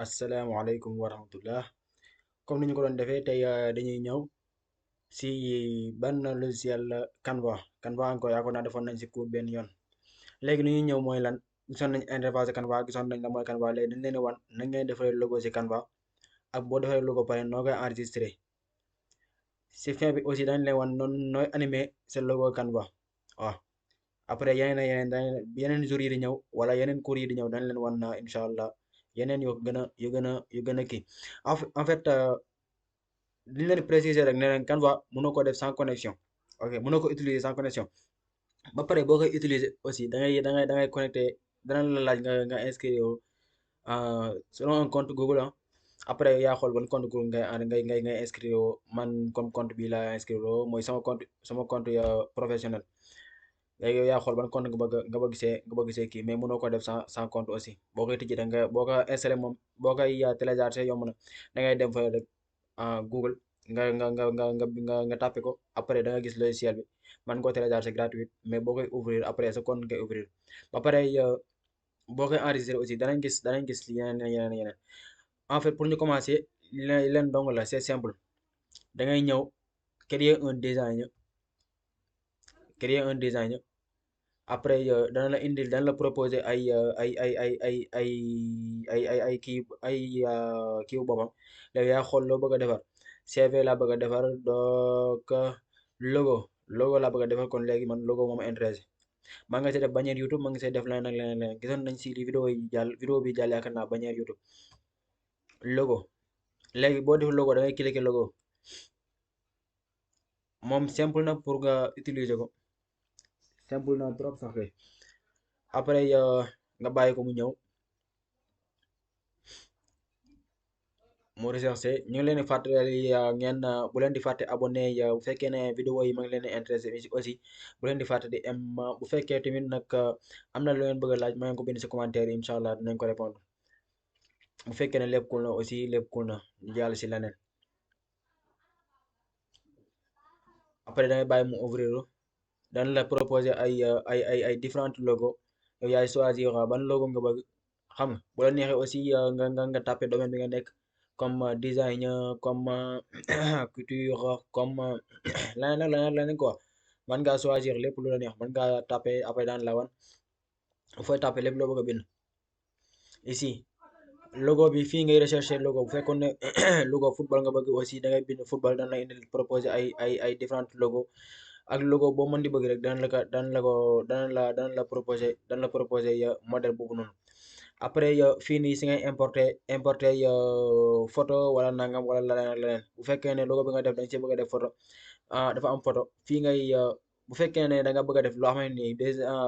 asalaamaaleykum wa rahmatullah comme ni ñu ko doon defee tey dañuy ñëw si ban logiciel la Canva encore yaakaar naa defoon nañ si cours benn yoon léegi li ñuy ñëw mooy lan gisoon nañ interface Canva gisoon nañ la mooy Canva léegi dañ leen di wan nañ ngay defaree logo si Canva ak boo defaree logo pare noo koy enregistré si fin bi aussi dañ leen wan noonu nooy animé sa logo Canva waaw après yeneen jours yi di ñëw wala yeneen cours yi di ñëw dañ leen wan na incha allah yeneen yu gën a kii en fait li ñu leen di préciser rek ne leen Canva mënoo ko def sans connexion ok mënoo ko utiliser sans connexion ba pare boo koy utiliser aussi da ngay connecté dana la laaj nga inscrire selon un compte Google ah après yaa xool ban compte Google ngay inscrire man comme compte bi laa inscrire mooy sama compte professionnel léegi yow yaa xool ban compte nga bëgg see kii mais mënoo ko def sans compte aussi boo koy tijji boo ko installé moom boo koy téléchargé yomb na da ngay dem fa rek Google nga tàppe ko après da nga gis logiciel bi man koo télécharger gratuit mais boo koy ouvrir après sa compte ngay ouvrir ba pare boo koy enregistrer aussi danañ gis yeneen en fait pour ñu commencer leen dong la c'est simple da ngay ñëw créer un design après dana la proposer ay kiiw boppam léegi yaa xool loo bëgg a defar CV laa bëgg a defar donc logo laa bëgg a defar kon léegi man logo moom intéressé maa nga see def bannière YouTube maa nga see def leneen ak leneen gisoon nañ si vidéo bi jàll yaakaar naa bannière YouTube logo léegi boo def logo da ngay cliquer logo moom simple na pour nga utiliser ko simple na trop sax kay après nga bàyyi ko mu ñëw mu recherché ñu ngi leen di fàttali ngeen bu leen di fàtte abonné bu fekkee ne vidéo yi ma ngi leen di intéressé aussi bu leen di fàtte di bu fekkee tamit nag am na lu ngeen bëgg a laaj ma ngeen ko bind si commentaire yi incha allah dinañ ko répondre bu fekkee ne lépp cool na aussi lépp cool na ñu jàll si leneen après da ngay bàyyi mu ouvrir dañ la proposer ay différentes logo yow yaay choisir ban logo nga bëgg xam nga bu la neexee aussi nga tapé domaine bi nga nekk comme designer comme couture comme leneen quoi man ngaa choisir lépp lu la neex man ngaa tapé après daan la wan fooy tapé lépp loo bëgg a bind ici logo bi fii ngay rechercher logo bu fekkoon ne logo football nga bëgg aussi da ngay bind football daan la indil proposer ay différentes logo ak logo boo mën di bëgg rek daan la proposer modèle boobu noonu après fii nii si ngay importer photo wala nangam wala leneen bu fekkee ne logo bi nga def dañ ci bëgg a def photo dafa am photo fii ngay bu fekkee ne da nga bëgg a def loo xamante ni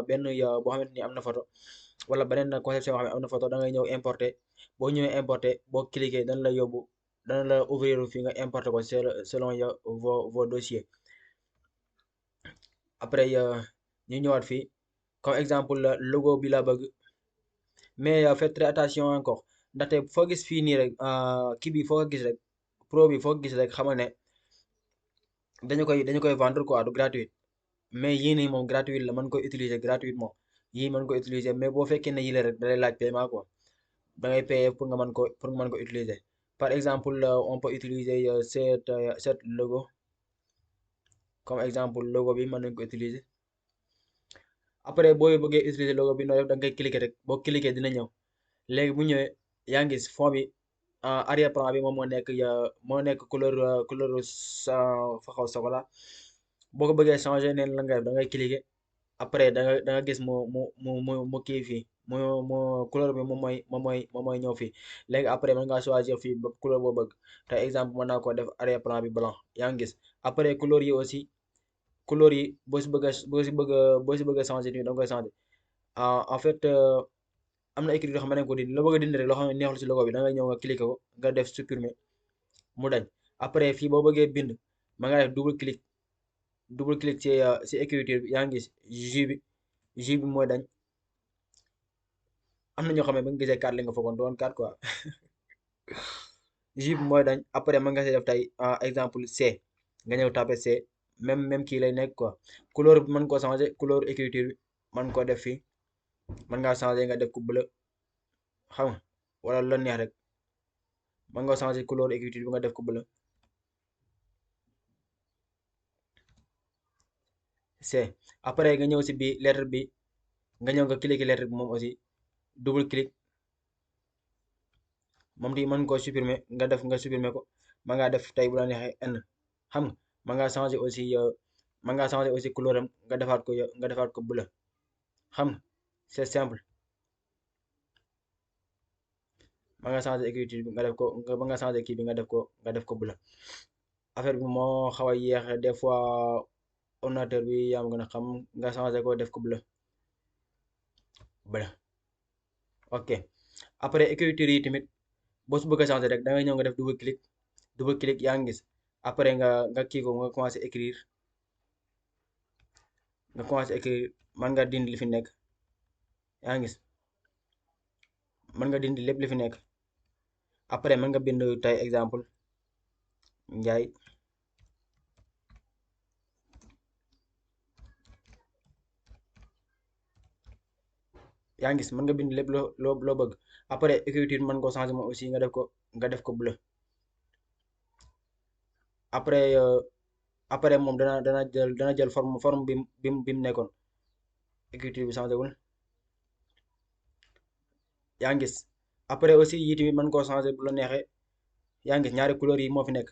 benn boo xamante ni am na photo wala beneen conception boo xam ne am na photo da ngay ñëw importer boo ñëwee importer boo cliquer dana la ouvrir fii nga importer ko selon vos dossiers après ñu ñëwaat fii comme exemple logo bi la bëgg mais faites très attention encore ndaxte foo gis fii nii rek kii bi foo ko gis rek pro bi foo ko gis rek xamal ne dañu koy vendre quoi du gratuit mais yii nii moom gratuit la mën koy utiliser gratuitement yii mën ko utiliser mais boo fekkee ne yii la rek dalay laaj paiement quoi da ngay payer pour nga mën ko utiliser par exemple on peut utiliser cette logo comme exemple logo bi mën nañ ko utiliser après boo bëggee utiliser logo bi noo def da nga koy cliquer rek boo cliquer dina ñëw léegi bu ñëwee yaa ngi gis fond bi arrière plan bi moom moo nekk couleur fa xaw chocolat boo ko bëggee changer neen la nga def da ngay cliquer après da nga gis mu kii fii mu couleur bi moom mooy ñëw fii léegi après mën ngaa choisir fii ba couleur boo bëgg te exemple mën naa ko def arrière plan bi blanc yaa ngi gis après couleur yi aussi couleur yi boo si bëgg a changer nii da nga koy changer en fait am na écrit yoo xam ne ko dindi loo bëgg a dindi rek loo xam ne neexul si logo bi da ngay ñëw nga cliquer ko nga def supprimer mu dañ après fii boo bëggee bind ma nga def double clic ci écriture bi yaa ngi gis jus bi mooy dañ am na ñoo xam ne ba nga gisee 4 li nga foogoon doon 4 quoi jus bi mooy dañ après ma nga see def tey exemple C nga ñëw taper C même kii lay nekk quoi couleur bi mën koo changer couleur écriture bi mën koo def fii mën ngaa changer nga def ko bleu xam nga wala lu la neex rek mën nga changer couleur écriture bi nga def ko bleu. C après nga ñëw si bi lettre bi nga ñëw nga cliquer lettre bi moom aussi double clic moom ti mën koo supprimer nga supprimer ko mën ngaa def tey bu la neexee n xam nga mën ngaa changer aussi mën ngaa changer aussi couleur am nga defaat ko bleu xam nga c'est simple. mën nga changer écriture bi nga def ko mën nga changer kii bi nga def ko bleu. affaire bi moo xaw a yéex des fois ordinateur bi yaa ma gën a xam nga changer ko def ko bleu ok après écriture yi tamit boo si bëgg a changer rek da ngay ñëw nga def double clic yaa ngi gis après nga kii ko nga commencé écrire mën nga dindi li fi nekk yaa ngi gis mën nga dindi lépp li fi nekk après mën nga bind tey exemple njaay yaa ngi gis mën nga bind lépp loo bëgg après écriture mën koo changer moom aussi nga def ko bleu après moom dana jël forme bi mu nekkoon écriture bi changer wul yaa ngi gis après aussi yi tamit mën koo changer bu la neexee yaa ngi gis ñaari couleurs yi moo fi nekk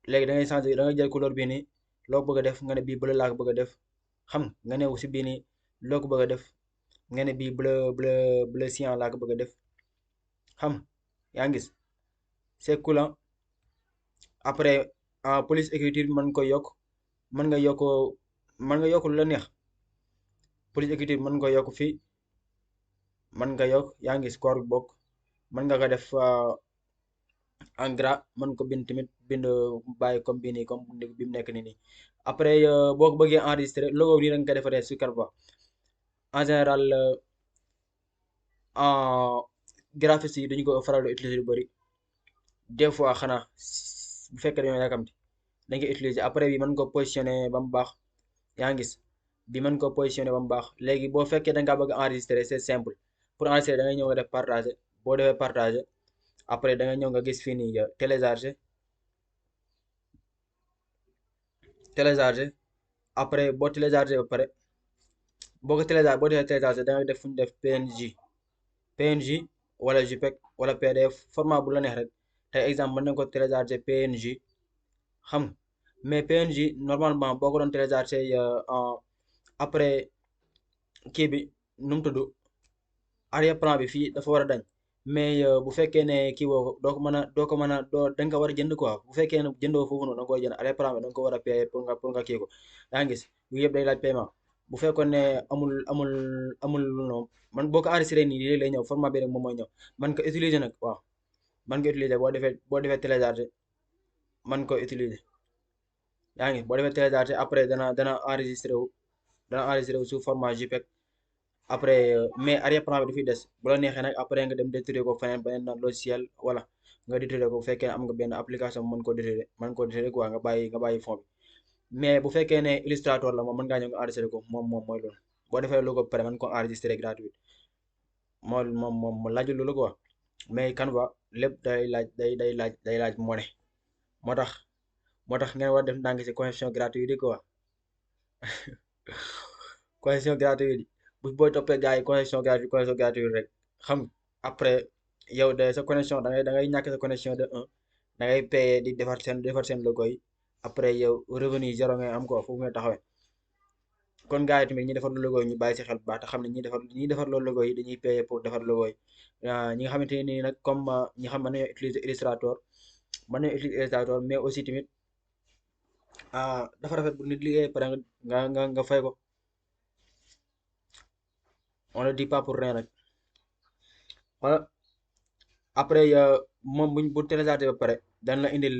léegi da ngay changer da ngay jël couleur bii nii loo bëgg a def nga ne bii bleu laa ko bëgg a def xam nga ne si bii nii loo ko bëgg a def nga ne bii bleu cyan laa ko bëgg a def xam yaa ngi gis c'est cool après police écriture mën koy yokk mën nga yokk lu la neex police écriture mën nga yokk fii mën nga yokk yaa ngi gis koor bi bokk mën nga ko def en gras mën ko bind tamit bàyyi comme bii nii comme bi mu nekk nii après boo ko bëggee enregistrer logo nii da nga koy defaree sur Canva en général graphiste yi dañu ko faral di utiliser lu bëri des fois xanaa bu fekkee dañoo yàkkamti dañ koy utiliser après bi mën ko positionner ba mu baax yaa ngi gis bi mën ko positionner ba mu baax léegi boo fekkee da ngaa bëgg enregistrer c'est simple pour enregistrer da ngay ñëw nga def partager boo defee partager après da nga ñëw nga gis fii nii télécharger après boo télécharger ba pare boo defee télécharger da nga def fu ñu def PNG wala JPEG wala PDF format bu la neex rek tey exemple mën nañ ko télécharger PNG xam nga mais PNG normalement boo ko doon télécharger après kii bi nu mu tudd arrière plan bi fii dafa war a dañ mais bu fekkee ne kii woo ko doo ko mën a da nga ko war a jënd quoi bu fekkee ne jëndoo foofu noonu da nga koy jënd arrière plan bi da nga ko war a payer pour nga kii ko yaa ngi gis yu yëpp day laaj paiement bu fekkoon ne amul noonu man boo ko enregistré nii léegi lay ñëw format bi rek moom mooy ñëw man ko utiliser nag waaw man ko utiliser boo defee télécharger man ko utiliser yaa ngi boo defee télécharger après dana enregistré wu sous format JPEG après mais arrière plan bi dafay des bu la neexee nag après nga dem détruire ko feneen beneen logiciel wala nga détruire ko bu fekkee am nga benn application mën ko détruire quoi nga bàyyi fond bi mais bu fekkee ne Illustrator la moom mën ngaa ñëw nga enregistré ko moom mooy loolu boo defee logo ba pare mën ko enregistré gratuit moom laajul loolu quoi mais Canva lépp day laaj monnaie moo tax ngeen war def ndànk ci connexion gratuite yi quoi connexion gratuite yi booy toppee gars yi connexion gratuite rek xam nga après yow de sa connexion da ngay ñàkk sa connexion de un da ngay payer di defar seen logo yi après yow revenu zéro ngay am quoi foofu ngay taxawee kon gars yi tamit ñi defar logo yi ñu bàyyi si xel bu baax te xam ne ñi defar loolu logo yi dañuy payer pour defar logo yi ñi nga xamante ne nii nag comme ñi xam mën nañoo utiliser Illustrator mais aussi tamit dafa rafet bu nit liggéey pare nga fay ko on le dit pas pour rien nag wala après moom bu téléchargé ba pare dana la indil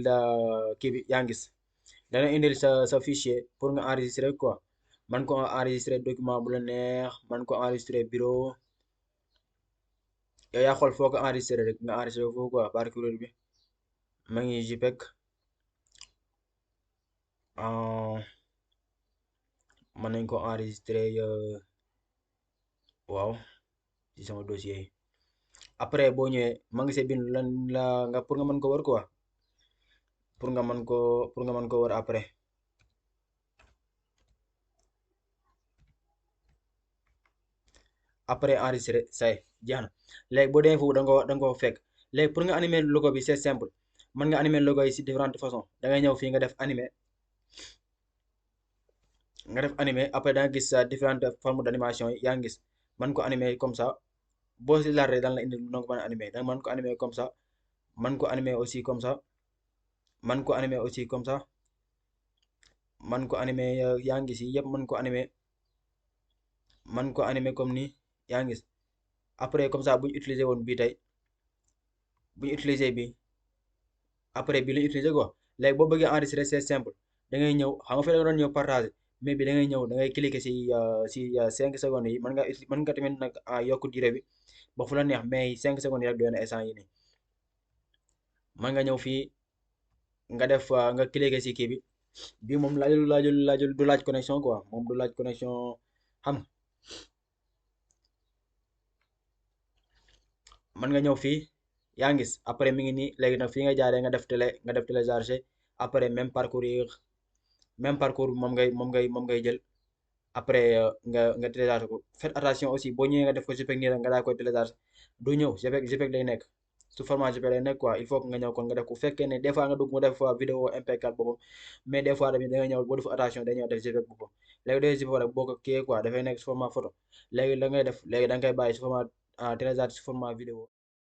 kii bi yaa ngi gis dana indil sa fichier pour nga enregistrer quoi man ko enregistrer document bu la neex man ko enregistrer bureau yow yaa xool foo ko enregistrer rek nga enregistrer foofu quoi par courrier bi ma ngi JPEG mën nañ ko enregistrer waaw ci sama dossier yi après boo ñëwee ma ngi see bind lan la nga pour nga mën ko wër quoi pour nga mën ko wër après enregistré say jeex na léegi boo demee foofu da nga ko fekk léegi pour nga animer logo bi c'est simple mën nga animer logo yi si différentes façons da ngay ñëw fii nga def animer après da nga gis différentes formes d'animation yi yaa ngi gis mën ko animer comme ça boo si laal rek daan la indi noo ko mën a animer da mën ko animer comme ça mën ko animer aussi comme ça mën ko animer aussi comme ça mën ko animer yaa ngi gis yi yëpp mën ko animer comme nii yaa ngi gis après comme ça bu ñu utiliser woon bii tey bu ñu utiliser bi après bii la ñu utiliser quoi léegi boo bëggee enregistrer c'est simple da ngay ñëw xam nga fa da doon ñëw partager mais bi da ngay ñëw da ngay cliquer si 5 secondes yi mën nga tamit nag yokk durée bi ba fu la neex mais 5 secondes yi rek doy na instant yi nii mën nga ñëw fii nga def nga cliquer si kii bi bii moom laajul du laaj connexion quoi moom du laaj connexion xam nga mën nga ñëw fii yaa ngi gis après mi ngi nii léegi nag fii nga jaaree nga def télécharger après même parcours bi moom ngay jël après nga télécharger ko faites attention aussi boo ñëwee nga def ko JPEG nii rek nga daa koy télécharger du ñëw JPEG lay nekk su format JPEG lay nekk quoi il faut que nga ñëw kon nga def ko bu fekkee ne des fois nga dugg nga def vidéo MP4 boppam mais des fois tamit da nga ñëw boo def attention day ñëw def JPEG boppam léegi day JPEG rek boo ko kiiyee quoi dafay nekk su format photo léegi la ngay def léegi da nga koy bàyyi su format télécharger su format vidéo